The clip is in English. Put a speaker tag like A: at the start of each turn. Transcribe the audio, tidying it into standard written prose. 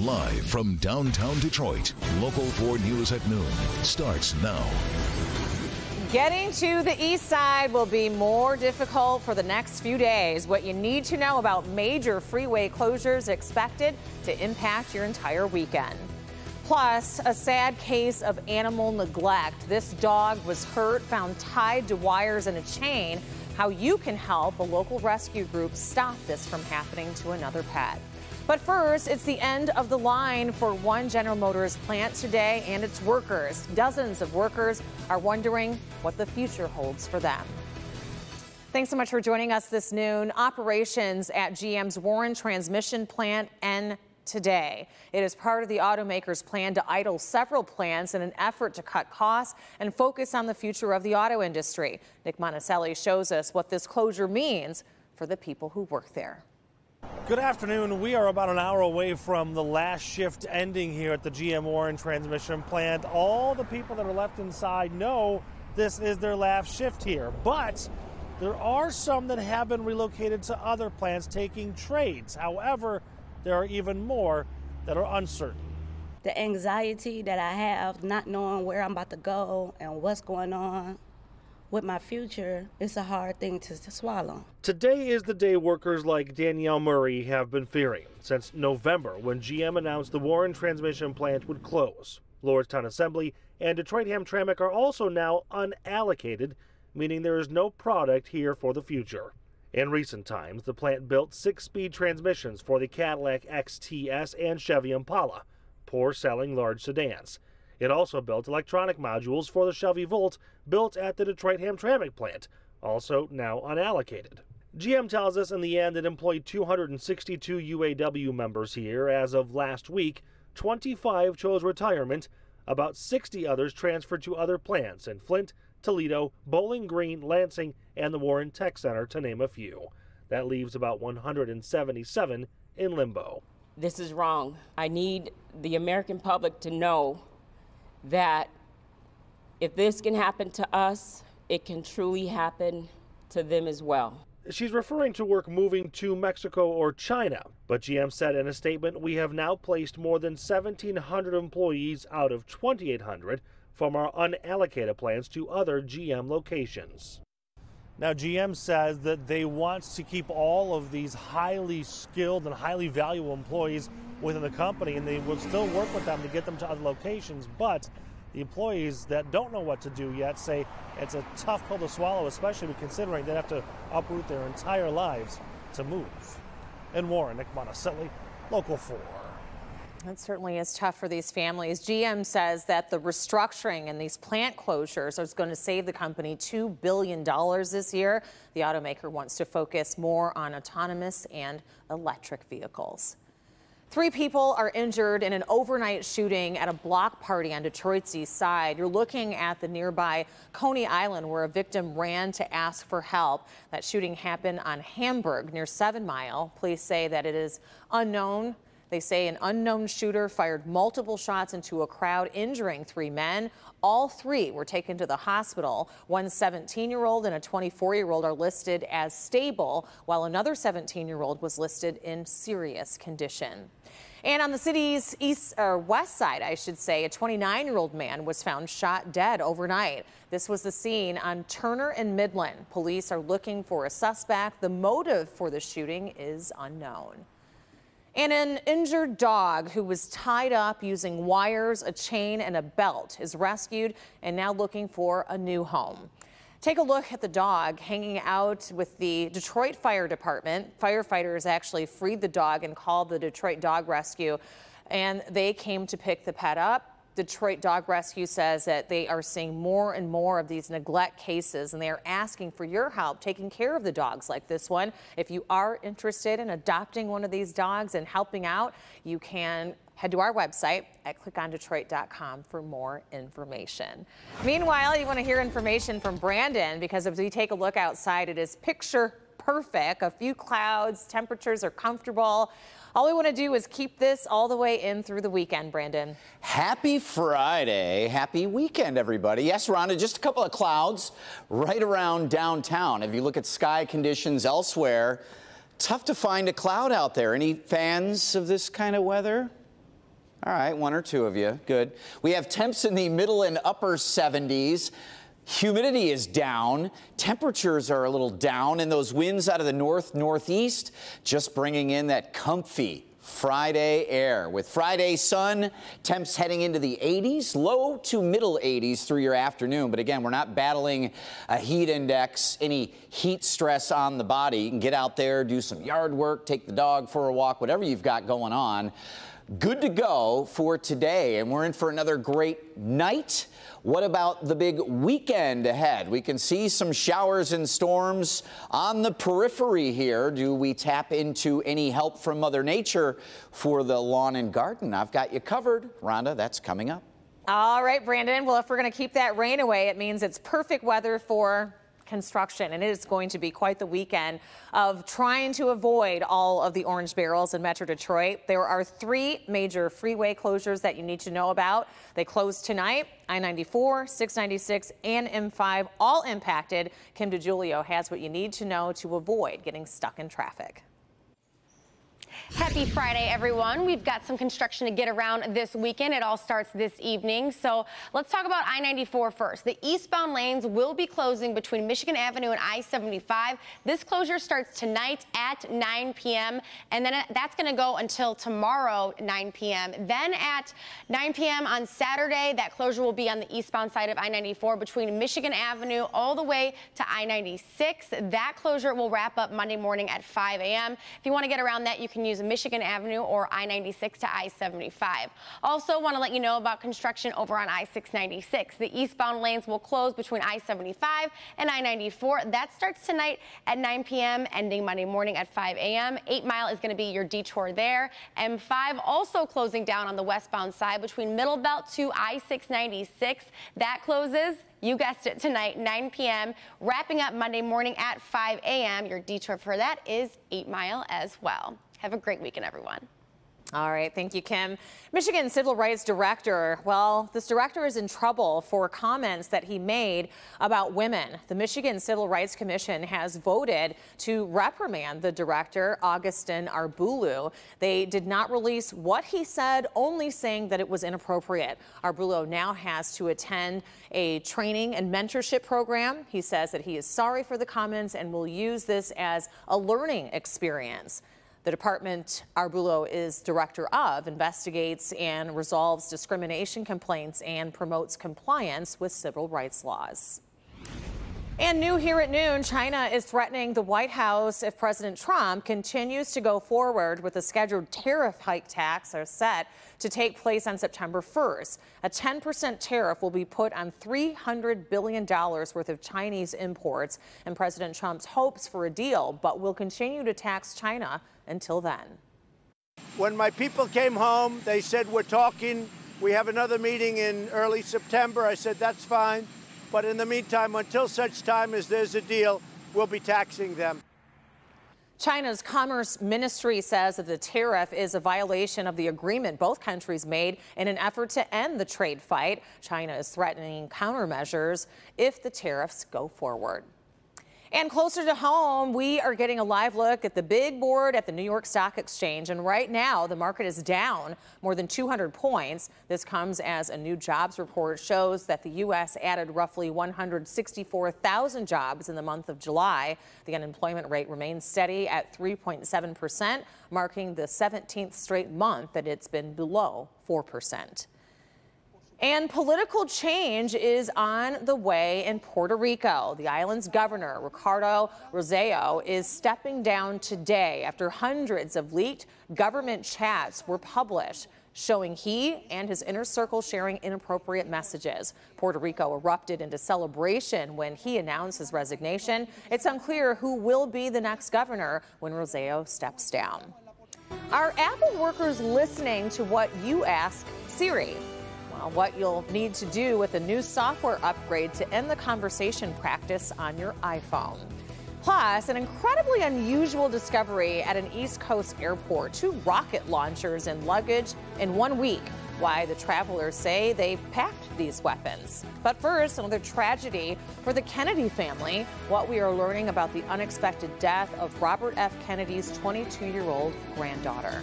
A: Live from downtown Detroit, Local 4 News at noon starts now.
B: Getting to the east side will be more difficult for the next few days. What you need to know about major freeway closures expected to impact your entire weekend. Plus, a sad case of animal neglect. This dog was hurt, found tied to wires in a chain. How you can help a local rescue group stop this from happening to another pet. But first, it's the end of the line for one General Motors plant today and its workers. Dozens of workers are wondering what the future holds for them. Thanks so much for joining us this noon. Operations at GM's Warren transmission plant end today. It is part of the automaker's plan to idle several plants in an effort to cut costs and focus on the future of the auto industry. Nick Monticelli shows us what this closure means for the people who work there.
C: Good afternoon. We are about an hour away from the last shift ending here at the GM Warren transmission plant. All the people that are left inside know this is their last shift here, but there are some that have been relocated to other plants taking trades. However, there are even more that are uncertain.
D: The anxiety that I have, not knowing where I'm about to go and what's going on with my future, it's a hard thing to swallow.
C: Today is the day workers like Danielle Murray have been fearing since November, when GM announced the Warren transmission plant would close. Lordstown Assembly and Detroit-Hamtramck are also now unallocated, meaning there is no product here for the future. In recent times, the plant built 6-speed transmissions for the Cadillac XTS and Chevy Impala, poor-selling large sedans. It also built electronic modules for the Chevy Volt built at the Detroit-Hamtramck plant, also now unallocated. GM tells us in the end it employed 262 UAW members here. As of last week, 25 chose retirement. About 60 others transferred to other plants in Flint, Toledo, Bowling Green, Lansing, and the Warren Tech Center, to name a few. That leaves about 177 in limbo.
E: This is wrong. I need the American public to know that if this can happen to us, it can truly happen to them as well.
C: She's referring to work moving to Mexico or China, but GM said in a statement, we have now placed more than 1,700 employees out of 2,800 from our unallocated plants to other GM locations. Now, GM says that they want to keep all of these highly skilled and highly valuable employees within the company, and they will still work with them to get them to other locations. But the employees that don't know what to do yet say it's a tough pill to swallow, especially considering they have to uproot their entire lives to move. In Warren, Nick Monticelli, Local 4.
B: That certainly is tough for these families. GM says that the restructuring and these plant closures is going to save the company $2 billion this year. The automaker wants to focus more on autonomous and electric vehicles. 3 people are injured in an overnight shooting at a block party on Detroit's east side. You're looking at the nearby Coney Island, where a victim ran to ask for help. That shooting happened on Hamburg near 7 Mile. Police say that it is unknown. They say an unknown shooter fired multiple shots into a crowd, injuring 3 men. All 3 were taken to the hospital. One 17-year-old and a 24-year-old are listed as stable, while another 17-year-old was listed in serious condition. And on the city's west side, I should say, a 29-year-old man was found shot dead overnight. This was the scene on Turner and Midland. Police are looking for a suspect. The motive for the shooting is unknown. And an injured dog who was tied up using wires, a chain, and a belt is rescued and now looking for a new home. Take a look at the dog hanging out with the Detroit Fire Department. Firefighters actually freed the dog and called the Detroit Dog Rescue, and they came to pick the pet up. Detroit Dog Rescue says that they are seeing more and more of these neglect cases, and they are asking for your help taking care of the dogs like this one. If you are interested in adopting one of these dogs and helping out, you can head to our website at clickondetroit.com for more information. Meanwhile, you want to hear information from Brandon, because if we take a look outside, it is picture perfect. A few clouds, temperatures are comfortable. All we want to do is keep this all the way in through the weekend, Brandon.
F: Happy Friday. Happy weekend, everybody. Yes, Rhonda, just a couple of clouds right around downtown. If you look at sky conditions elsewhere, tough to find a cloud out there. Any fans of this kind of weather? All right, one or two of you. Good. We have temps in the middle and upper 70s. Humidity is down. Temperatures are a little down, and those winds out of the northeast just bringing in that comfy Friday air. With Friday sun, temps heading into the 80s, low to middle 80s through your afternoon. But again, we're not battling a heat index, any heat stress on the body. You can get out there, do some yard work, take the dog for a walk, whatever you've got going on. Good to go for today, and we're in for another great night. What about the big weekend ahead? We can see some showers and storms on the periphery here. Do we tap into any help from Mother Nature for the lawn and garden? I've got you covered. Rhonda, that's coming up.
B: All right, Brandon. Well, if we're going to keep that rain away, it means it's perfect weather for construction, and it is going to be quite the weekend of trying to avoid all of the orange barrels in Metro Detroit. There are 3 major freeway closures that you need to know about. They close tonight. I-94, 696, and M5 all impacted. Kim DeGiulio has what you need to know to avoid getting stuck in traffic.
G: Happy Friday, everyone. We've got some construction to get around this weekend. It all starts this evening. So let's talk about I-94 first. The eastbound lanes will be closing between Michigan Avenue and I-75. This closure starts tonight at 9 p.m. and then that's going to go until tomorrow, 9 p.m. Then at 9 p.m. on Saturday, that closure will be on the eastbound side of I-94 between Michigan Avenue all the way to I-96. That closure will wrap up Monday morning at 5 a.m. If you want to get around that, you can use Michigan Avenue or I-96 to I-75. Also want to let you know about construction over on I-696. The eastbound lanes will close between I-75 and I-94. That starts tonight at 9 p.m. ending Monday morning at 5 a.m. 8 Mile is going to be your detour there. M5 also closing down on the westbound side between Middle Belt to I-696. That closes, you guessed it, tonight, 9 p.m., wrapping up Monday morning at 5 a.m. Your detour for that is 8 Mile as well. Have a great weekend, everyone.
B: All right. Thank you, Kim. Michigan Civil Rights Director. Well, this director is in trouble for comments that he made about women. The Michigan Civil Rights Commission has voted to reprimand the director, Augustin Arbulo. They did not release what he said, only saying that it was inappropriate. Arbulo now has to attend a training and mentorship program. He says that he is sorry for the comments and will use this as a learning experience. The department Arbulo is director of investigates and resolves discrimination complaints and promotes compliance with civil rights laws. And new here at noon, China is threatening the White House if President Trump continues to go forward with the scheduled tariff hike tax are set to take place on September 1st. A 10% tariff will be put on $300 billion worth of Chinese imports, and President Trump's hopes for a deal, but will continue to tax China until then.
H: When my people came home, they said, we're talking. We have another meeting in early September. I said, that's fine. But in the meantime, until such time as there's a deal, we'll be taxing them.
B: China's Commerce Ministry says that the tariff is a violation of the agreement both countries made in an effort to end the trade fight. China is threatening countermeasures if the tariffs go forward. And closer to home, we are getting a live look at the big board at the New York Stock Exchange. And right now, the market is down more than 200 points. This comes as a new jobs report shows that the U.S. added roughly 164,000 jobs in the month of July. The unemployment rate remains steady at 3.7%, marking the 17th straight month that it's been below 4%. And political change is on the way in Puerto Rico. The island's governor, Ricardo Rosselló, is stepping down today after hundreds of leaked government chats were published showing he and his inner circle sharing inappropriate messages. Puerto Rico erupted into celebration when he announced his resignation. It's unclear who will be the next governor when Rosselló steps down. Are Apple workers listening to what you ask Siri? What you'll need to do with a new software upgrade to end the conversation practice on your iPhone. Plus, an incredibly unusual discovery at an East Coast airport. 2 rocket launchers and luggage in 1 week. Why the travelers say they packed these weapons. But first, another tragedy for the Kennedy family. What we are learning about the unexpected death of Robert F. Kennedy's 22-year-old granddaughter.